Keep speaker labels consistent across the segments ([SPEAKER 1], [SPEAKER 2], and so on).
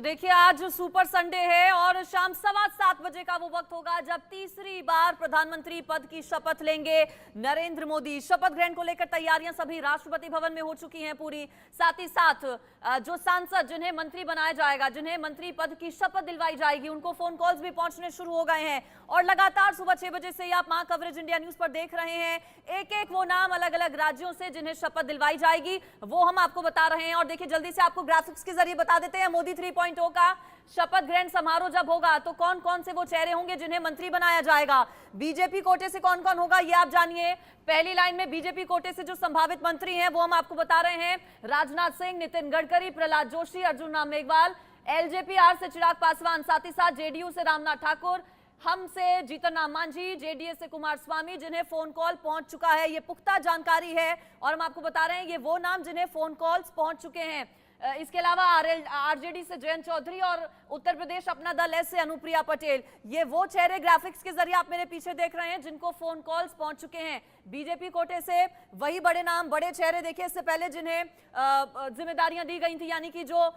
[SPEAKER 1] तो देखिए आज सुपर संडे है और शाम 7:15 बजे का वो वक्त होगा जब तीसरी बार प्रधानमंत्री पद की शपथ लेंगे नरेंद्र मोदी। शपथ ग्रहण को लेकर तैयारियां सभी राष्ट्रपति भवन में हो चुकी हैं पूरी। साथ ही साथ जो सांसद जिन्हें मंत्री बनाया जाएगा, जिन्हें मंत्री पद की शपथ दिलवाई जाएगी, उनको फोन कॉल्स भी पहुंचने शुरू हो गए हैं और लगातार सुबह 6 बजे से ही आप मां कवरेज इंडिया न्यूज पर देख रहे हैं। एक एक वो नाम अलग अलग राज्यों से जिन्हें शपथ दिलवाई जाएगी वो हम आपको बता रहे हैं। और देखिए जल्दी से आपको ग्राफिक्स के जरिए बता देते हैं मोदी 3.0 का शपथ ग्रहण समारोह जब होगा तो कौन कौन से वो चेहरे होंगे जिन्हें मंत्री बनाया जाएगा। बीजेपी कोटे से कौन कौन होगा ये आप जानिए। पहली लाइन में बीजेपी कोटे से जो संभावित मंत्री हैं वो हम आपको बता रहे हैं। राजनाथ सिंह, नितिन गडकरी, प्रहलाद जोशी, अर्जुन राम मेघवाल, एलजेपी आर से चिराग पासवान, साथ ही साथ जेडीयू से रामनाथ ठाकुर, हम से जीतन राम मांझी, जेडीएस से कुमार स्वामी, जिन्हें फोन कॉल पहुंच चुका है। ये पुख्ता जानकारी है और हम आपको बता रहे हैं ये वो नाम जिन्हें फोन कॉल्स पहुंच चुके हैं। इसके अलावा आरजेडी से जयंत चौधरी और उत्तर प्रदेश अपना दल एस से अनुप्रिया पटेल। ये वो चेहरे ग्राफिक्स के जरिए आप मेरे पीछे देख रहे हैं जिनको फोन कॉल्स पहुंच चुके हैं। बीजेपी कोटे से वही बड़े नाम, बड़े चेहरे देखिए इससे पहले जिन्हें जिम्मेदारियां दी गई थी, यानी कि जो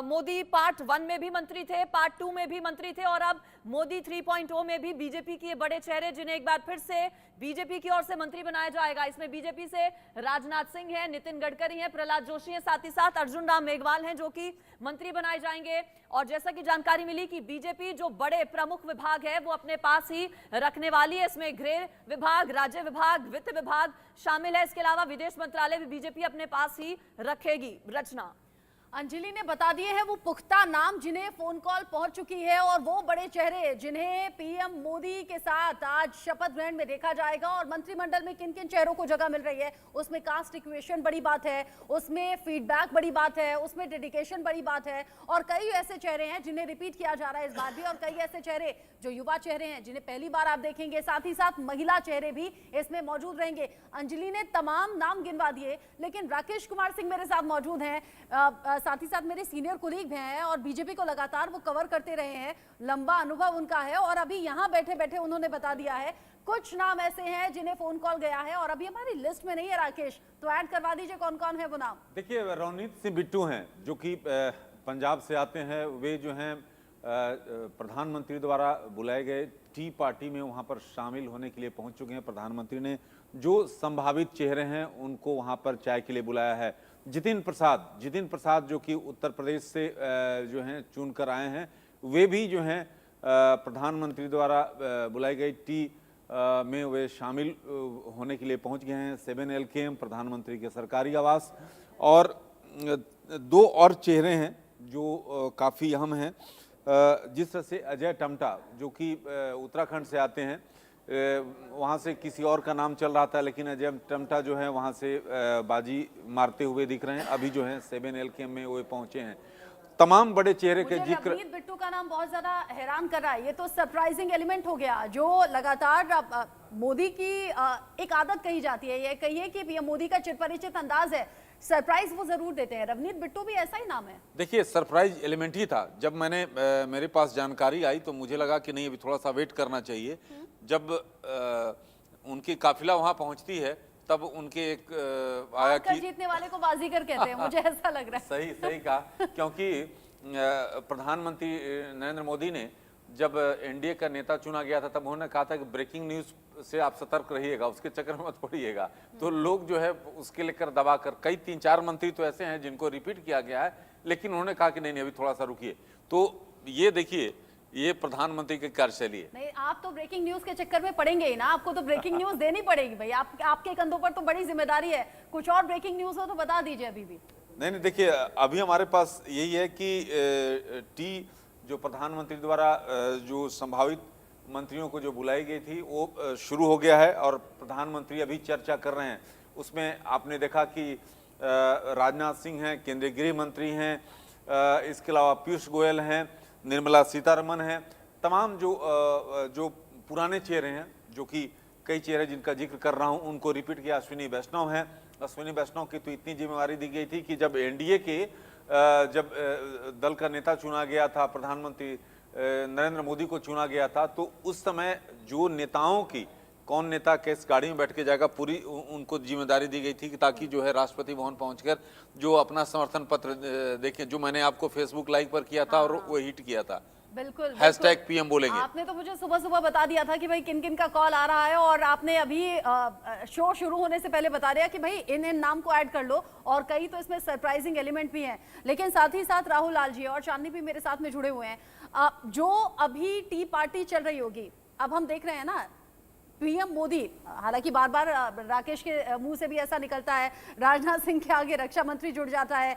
[SPEAKER 1] मोदी पार्ट 1 में भी मंत्री थे, पार्ट 2 में भी मंत्री थे और अब मोदी 3.0 में भी बीजेपी के बड़े चेहरे जिन्हें एक बार फिर से बीजेपी की ओर से मंत्री बनाया जाएगा। इसमें बीजेपी से राजनाथ सिंह है, नितिन गडकरी है, प्रहलाद जोशी है, साथ ही साथ अर्जुन राम मेघवाल हैं जो कि मंत्री बनाए जाएंगे। और जैसा कि जानकारी मिली कि बीजेपी जो बड़े प्रमुख विभाग है वो अपने पास ही रखने वाली है। इसमें गृह विभाग, राज्य विभाग, वित्त विभाग शामिल है। इसके अलावा विदेश मंत्रालय भी बीजेपी अपने पास ही रखेगी। रचना
[SPEAKER 2] अंजलि ने बता दिए हैं वो पुख्ता नाम जिन्हें फोन कॉल पहुंच चुकी है और वो बड़े चेहरे जिन्हें पीएम मोदी के साथ आज शपथ ग्रहण में देखा जाएगा। और मंत्रिमंडल में किन किन चेहरों को जगह मिल रही है उसमें कास्ट इक्वेशन बड़ी बात है, उसमें फीडबैक बड़ी बात है, उसमें डेडिकेशन बड़ी बात है। और कई ऐसे चेहरे हैं जिन्हें रिपीट किया जा रहा है इस बार भी और कई ऐसे चेहरे जो युवा चेहरे हैं जिन्हें पहली बार आप देखेंगे। साथ ही साथ महिला चेहरे भी इसमें मौजूद रहेंगे। अंजलि ने तमाम नाम गिनवा दिए लेकिन राकेश कुमार सिंह मेरे साथ मौजूद हैं, साथ ही साथ मेरे सीनियर कोलीग भी हैं और बीजेपी को लगातार वो कवर करते रहे हैं, लंबा अनुभव उनका है। और अभी यहाँ बैठे बैठे उन्होंने बता दिया है कुछ नाम ऐसे हैं जिन्हें फोन कॉल गया है और अभी हमारी लिस्ट में नहीं है। राकेश तो ऐड करवा दीजिए कौन कौन है वो नाम।
[SPEAKER 3] देखिए रवनीत सिंह बिट्टू हैं जो कि पंजाब से आते हैं। वे जो हैं प्रधानमंत्री द्वारा बुलाए गए टी पार्टी में वहां पर शामिल होने के लिए पहुंच चुके हैं। प्रधानमंत्री ने जो संभावित चेहरे हैं उनको वहां पर चाय के लिए बुलाया है। जितिन प्रसाद जो कि उत्तर प्रदेश से जो हैं चुन कर आए हैं, वे भी जो हैं प्रधानमंत्री द्वारा बुलाई गई टी में वे शामिल होने के लिए पहुंच गए हैं। 7LKM प्रधानमंत्री के सरकारी आवास। और दो और चेहरे हैं जो काफ़ी अहम हैं। जिस तरह से अजय टम्टा जो कि उत्तराखंड से आते हैं, वहाँ से किसी और का नाम चल रहा था लेकिन अजय टम्टा जो है वहाँ से बाजी मारते हुए दिख रहे हैं। अभी जो है 7LKM में वो पहुंचे हैं। तमाम बड़े चेहरे के जिक्र।
[SPEAKER 2] रवनीत बिट्टू का नाम बहुत ज्यादा हैरान कर रहा है। ये तो सरप्राइजिंग एलिमेंट हो गया जो लगातार मोदी की एक आदत कही जाती है। ये कहिए कि पीएम मोदी का चिरपरिचित अंदाज है, सरप्राइज वो जरूर देते हैं। रवनीत बिट्टू भी ऐसा ही नाम है।
[SPEAKER 3] देखिए सरप्राइज एलिमेंट ही था। जब मेरे पास जानकारी आई तो मुझे लगा कि नहीं अभी थोड़ा सा वेट करना चाहिए। जब उनकी काफिला वहां पहुंचती है तब उनके एक आया कि
[SPEAKER 2] जीतने वाले को बाजीगर कहते हैं मुझे ऐसा लग रहा है।
[SPEAKER 3] सही कहा। क्योंकि प्रधानमंत्री नरेंद्र मोदी ने जब एनडीए का नेता चुना गया था तब उन्होंने कहा था कि ब्रेकिंग न्यूज से आप सतर्क रहिएगा, उसके चक्कर में मत पड़िएगा। तो लोग जो है उसके लेकर दबा कर कई 3-4 मंत्री तो ऐसे हैं जिनको रिपीट किया गया है लेकिन उन्होंने कहा कि नहीं अभी थोड़ा सा रुकिए। तो ये देखिए ये प्रधानमंत्री की कार्यशैली है।
[SPEAKER 2] नहीं आप तो ब्रेकिंग न्यूज के चक्कर में पड़ेंगे ही ना, आपको तो ब्रेकिंग न्यूज देनी पड़ेगी भाई। आपके कंधों पर तो बड़ी जिम्मेदारी है। कुछ और ब्रेकिंग न्यूज हो तो बता दीजिए अभी भी।
[SPEAKER 3] नहीं देखिए अभी हमारे पास यही है कि टी जो प्रधानमंत्री द्वारा जो संभावित मंत्रियों को जो बुलाई गई थी वो शुरू हो गया है और प्रधानमंत्री अभी चर्चा कर रहे हैं। उसमें आपने देखा कि राजनाथ सिंह हैं, केंद्रीय गृह मंत्री हैं, इसके अलावा पीयूष गोयल हैं, निर्मला सीतारमन हैं। तमाम जो पुराने चेहरे हैं, जो कि कई चेहरे जिनका जिक्र कर रहा हूं उनको रिपीट किया। अश्विनी वैष्णव हैं। अश्विनी वैष्णव की तो इतनी जिम्मेवारी दी गई थी कि जब एनडीए के जब दल का नेता चुना गया था, प्रधानमंत्री नरेंद्र मोदी को चुना गया था, तो उस समय जो नेताओं की कौन नेता किस गाड़ी में बैठ के जाएगा, पूरी उनको जिम्मेदारी दी गई थी कि ताकि जो है राष्ट्रपति भवन पहुंचकर जो अपना समर्थन पत्र देखें, जो मैंने आपको फेसबुक लाइव पर किया था और वो हिट किया था,
[SPEAKER 2] बिल्कुल
[SPEAKER 3] हैशटैग पीएम बोलेंगे।
[SPEAKER 2] आपने तो मुझे सुबह सुबह बता दिया था कि भाई किन किन का कॉल आ रहा है, और आपने अभी शो शुरू होने से पहले बता दिया कि भाई इन नाम को ऐड कर लो, और कई तो इसमें सरप्राइजिंग एलिमेंट भी हैं। लेकिन साथ ही साथ राहुल लाल जी और चांदनी भी मेरे साथ में जुड़े हुए हैं। जो अभी टी पार्टी चल रही होगी, अब हम देख रहे हैं ना पीएम मोदी, हालांकि बार बार राकेश के मुंह से भी ऐसा निकलता है, राजनाथ सिंह के आगे रक्षा मंत्री जुड़ जाता है,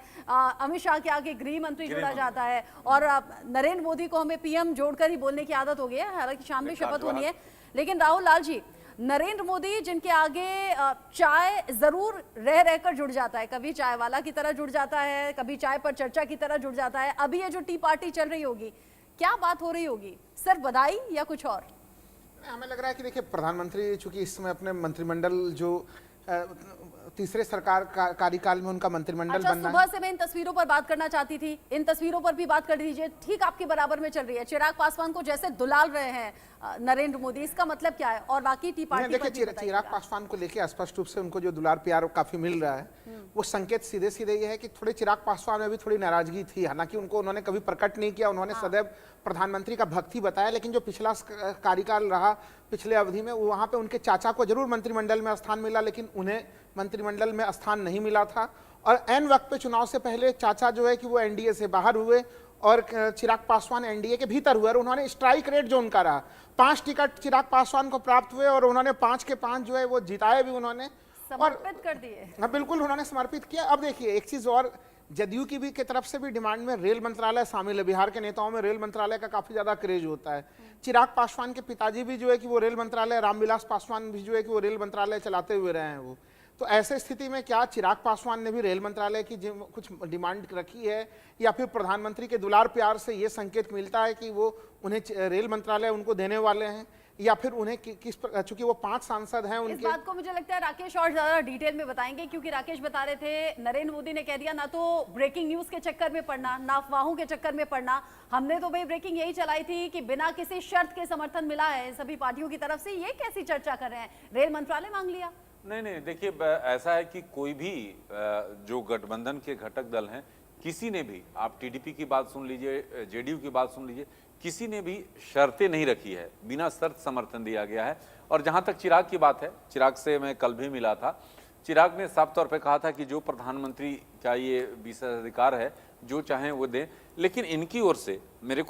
[SPEAKER 2] अमित शाह के आगे गृह मंत्री जुड़ा जाता है, और नरेंद्र मोदी को हमें पीएम जोड़कर ही बोलने की आदत हो गई है, हालांकि शाम में शपथ होनी है। लेकिन राहुल लाल जी, नरेंद्र मोदी जिनके आगे चाय जरूर रह रहकर जुड़ जाता है, कभी चाय वाला की तरह जुड़ जाता है, कभी चाय पर चर्चा की तरह जुड़ जाता है, अभी ये जो टी पार्टी चल रही होगी, क्या बात हो रही होगी? सिर्फ बधाई या कुछ और?
[SPEAKER 4] हमें लग रहा है कि देखिए, प्रधानमंत्री चूंकि इस समय अपने मंत्रिमंडल जो तीसरे सरकार कार्यकाल में उनका मंत्रिमंडल
[SPEAKER 2] अच्छा,
[SPEAKER 4] बनना
[SPEAKER 2] सुबह से मैं इन तस्वीरों पर बात करना चाहती थी, इन तस्वीरों पर भी बात कर दीजिए। ठीक आपके बराबर में चल रही है, चिराग पासवान को जैसे दुलाल रहे हैं नरेंद्र मोदी, इसका मतलब क्या है? और बाकी टी पार्टी पर
[SPEAKER 4] देखिए, चिराग पासवान को लेकर स्पष्ट रूप से उनको जो दुलार प्यार काफी मिल रहा है, वो संकेत सीधे सीधे ये है कि थोड़े चिराग पासवान में भी थोड़ी नाराजगी थी। हालांकि उनको उन्होंने कभी प्रकट नहीं किया, उन्होंने सदैव प्रधानमंत्री का भक्ति बताया, लेकिन जो पिछला कार्यकाल रहा पिछले अवधि में, वहां पे उनके चाचा को जरूर मंत्रिमंडल में स्थान मिला, लेकिन उन्हें मंत्रिमंडल में स्थान नहीं मिला था। और एन वक्त पे चुनाव से पहले चाचा जो है कि वो एनडीए से बाहर हुए और चिराग पासवान एनडीए के भीतर हुए, और उन्होंने स्ट्राइक रेट जो उनका रहा, 5 टिकट चिराग पासवान को प्राप्त हुए और उन्होंने 5 के 5 जो है वो जिताए भी उन्होंने,
[SPEAKER 2] समर्पित कर दिए।
[SPEAKER 4] हाँ बिल्कुल, उन्होंने समर्पित किया। अब देखिए एक चीज और, जदयू की भी की तरफ से भी डिमांड में रेल मंत्रालय शामिल है। बिहार के नेताओं में रेल मंत्रालय का काफी ज्यादा क्रेज होता है। चिराग पासवान के पिताजी भी जो है कि वो रेल मंत्रालय, रामविलास पासवान भी जो है कि वो रेल मंत्रालय चलाते हुए रहे हैं वो। तो ऐसे स्थिति में क्या चिराग पासवान ने भी रेल मंत्रालय की कुछ डिमांड रखी है, या फिर प्रधानमंत्री के दुलार प्यार से ये संकेत मिलता है कि वो उन्हें रेल मंत्रालय उनको देने वाले हैं, या फिर उन्हें किस, चूंकि वो 5 सांसद हैं उनके।
[SPEAKER 2] इस बात को मुझे लगता है राकेश और ज्यादा डिटेल में बताएंगे, क्योंकि राकेश बता रहे थे नरेंद्र मोदी ने कह दिया ना तो ब्रेकिंग न्यूज के चक्कर में पड़ना, ना अफवाहों के चक्कर में पड़ना, हमने तो भाई ब्रेकिंग यही चलाई थी कि बिना किसी शर्त के समर्थन मिला है सभी पार्टियों की तरफ से। ये कैसी चर्चा कर रहे हैं, रेल मंत्रालय मांग लिया?
[SPEAKER 3] नहीं, देखिए ऐसा है कि कोई भी जो गठबंधन के घटक दल हैं, किसी ने भी, आप टीडीपी की बात सुन लीजिए, जेडीयू की बात सुन लीजिए, किसी ने भी शर्तें नहीं रखी है, बिना शर्त समर्थन दिया गया है। और जहां तक चिराग की बात है, चिराग से मैं कल भी मिला था, चिराग ने साफ तौर पे कहा था कि जो प्रधानमंत्री का ये विशेषाधिकार है, जो चाहें वो दें, लेकिन इनकी ओर से मेरे